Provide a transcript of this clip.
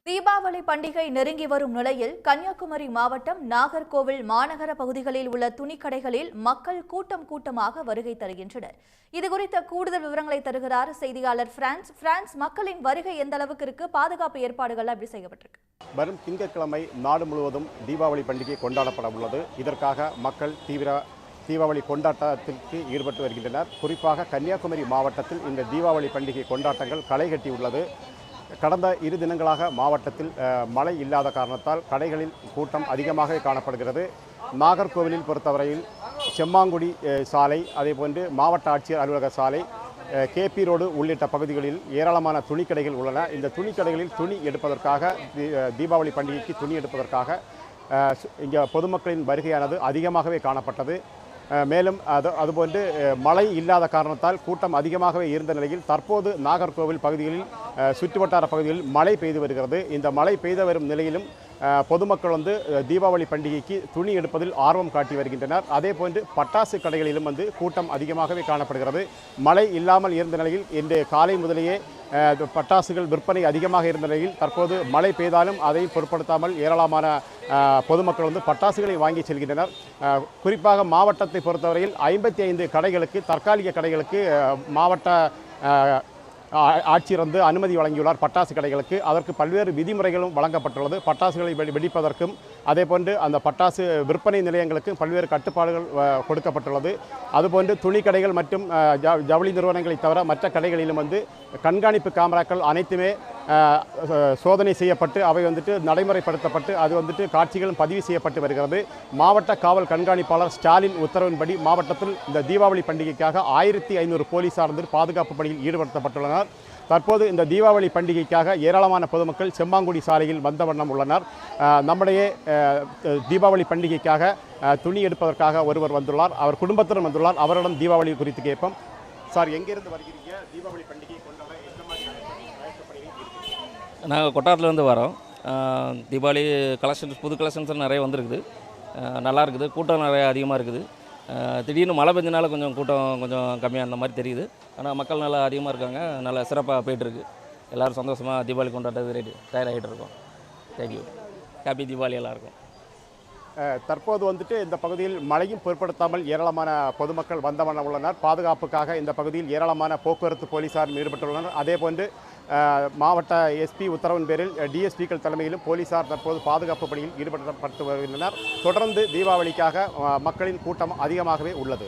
தீபாவளி பண்டிகை நெருங்கி வரும் நிலையில் கன்னியாகுமரி மாவட்டம் நாகர்கோவில் மாநகர பகுதிகளில் உள்ள துணிக்கடைகளில் மக்கள் கூட்டமாக வருகை தருகின்றனர். இதுகுறித்த கூடுதல் விவரங்களை தருகிறார் செய்தியாளர் பிரான்ஸ். மக்களின் வருகை எந்த அளவுக்கு இருக்கு, பாதுகாப்பு ஏற்பாடுகள் எப்படி செய்யப்பட்டிருக்கு? வரும் திங்கட்கிழமை நாடு முழுவதும் தீபாவளி பண்டிகை கொண்டாடப்பட உள்ளது. இதற்காக மக்கள் தீபாவளி கொண்டாட்டத்திற்கு ஈடுபட்டு வருகின்றனர். குறிப்பாக கன்னியாகுமரி மாவட்டத்தில் இந்த தீபாவளி பண்டிகை கொண்டாட்டங்கள் களை கட்டியுள்ளது. கடந்த 2 தினங்களாக மாவட்டத்தில் மழை இல்லாத காரணத்தால் கடைகளில் கூட்டம் அதிகமாக காணப்படுகிறது. நாகர்கோவிலில் பொறுத்தவரையில் செம்மாங்குடி சாலை, அதேபோன்று மாவட்ட ஆட்சியர் அலுவலக சாலை, கேபி ரோடு உள்ளிட்ட பகுதிகளில் ஏராளமான துணிக்கடைகள் உள்ளன. இந்த துணிக்கடைகளில் துணி எடுப்பதற்காக, தீபாவளி பண்டிகைக்கு துணி எடுப்பதற்காக இங்கே பொதுமக்களின் வருகையானது அதிகமாகவே காணப்பட்டது. மேலும் அதுபோன்று மழை இல்லாத காரணத்தால் கூட்டம் அதிகமாகவே இருந்த நிலையில் தற்போது நாகர்கோவில் பகுதிகளில் சுற்றுவட்டார பகுதிகளில் மழை பெய்து வருகிறது. இந்த மழை பெய்து வரும் நிலையிலும் பொதுமக்கள் தீபாவளி பண்டிகைக்கு துணி எடுப்பதில் ஆர்வம் காட்டி வருகின்றனர். அதேபோன்று பட்டாசு கடைகளிலும் கூட்டம் அதிகமாகவே காணப்படுகிறது. மழை இல்லாமல் இருந்த நிலையில் இன்று காலை முதலேயே பட்டாசுகள் விற்பனை அதிகமாக இருந்த நிலையில் தற்போது மழை பெய்தாலும் அதை பொருட்படுத்தாமல் ஏராளமான பொதுமக்கள் பட்டாசுகளை வாங்கி செல்கின்றனர். குறிப்பாக மாவட்டத்தை பொறுத்தவரையில் 55 கடைகளுக்கு, தற்காலிக கடைகளுக்கு மாவட்ட ஆட்சியர் அனுமதி வழங்கியுள்ளார். பட்டாசு கடைகளுக்கு அதற்கு பல்வேறு விதிமுறைகளும் வழங்கப்பட்டுள்ளது. பட்டாசுகளை வெடிப்பதற்கும் அதேபோன்று அந்த பட்டாசு விற்பனை நிலையங்களுக்கு பல்வேறு கட்டுப்பாடுகள் கொடுக்கப்பட்டுள்ளது. அதுபோன்று துணி கடைகள் மற்றும் ஜவுளி நிறுவனங்களை தவிர மற்ற கடைகளிலும் கண்காணிப்பு கேமராக்கள் அனைத்துமே சோதனை செய்யப்பட்டு அவை நடைமுறைப்படுத்தப்பட்டு அது காட்சிகளும் பதிவு செய்யப்பட்டு வருகிறது. மாவட்ட காவல் கண்காணிப்பாளர் ஸ்டாலின் உத்தரவின்படி மாவட்டத்தில் இந்த தீபாவளி பண்டிகைக்காக 1500 போலீசார் பாதுகாப்பு பணியில் ஈடுபடுத்தப்பட்டுள்ளனர். தற்போது இந்த தீபாவளி பண்டிகைக்காக ஏராளமான பொதுமக்கள் செம்மாங்குடி சாலையில் வந்த வண்ணம் உள்ளனர். நம்முடைய தீபாவளி பண்டிகைக்காக துணி எடுப்பதற்காக ஒருவர் வந்துள்ளார். அவர் குடும்பத்துடன் வந்துள்ளார். அவரிடம் தீபாவளி குறித்து கேட்போம். சார், எங்கிருந்து வருகிறீங்க? தீபாவளி பண்டிகை கொண்டாட எந்த மாதிரி நாங்கள் கொட்டாரத்துலேருந்து வரோம். தீபாவளி கலெக்ஷன்ஸ், புது கலெக்ஷன்ஸ் நிறைய வந்திருக்குது. நல்லா இருக்குது. கூட்டம் நிறைய அதிகமாக இருக்குது. திடீர்னு மழை பெஞ்சனால கூட்டம் கொஞ்சம் கம்மியாக இருந்த மாதிரி தெரியுது. ஆனால் மக்கள் நல்லா அதிகமாக இருக்காங்க. நல்லா சிறப்பாக போய்ட்டுருக்கு. எல்லோரும் சந்தோஷமாக தீபாவளி கொண்டாடுறது தயாராகிட்டு இருக்கோம். தேங்க்யூ. ஹாப்பி தீபாவளி எல்லாருக்கும். தற்போது இந்த பகுதியில் மழையும் பொருட்படுத்தாமல் ஏராளமான பொதுமக்கள் வந்த வண்ணம் உள்ளனர். பாதுகாப்புக்காக இந்த பகுதியில் ஏராளமான போக்குவரத்து போலீசார் ஈடுபட்டுள்ளனர். அதேபோன்று மாவட்ட எஸ்பி உத்தரவின் பேரில் டிஎஸ்பிக்கள் தலைமையிலும் போலீசார் தற்போது பாதுகாப்பு பணியில் ஈடுபடுத்தப்பட்டு வருகின்றனர். தொடர்ந்து தீபாவளிக்காக மக்களின் கூட்டம் அதிகமாகவே உள்ளது.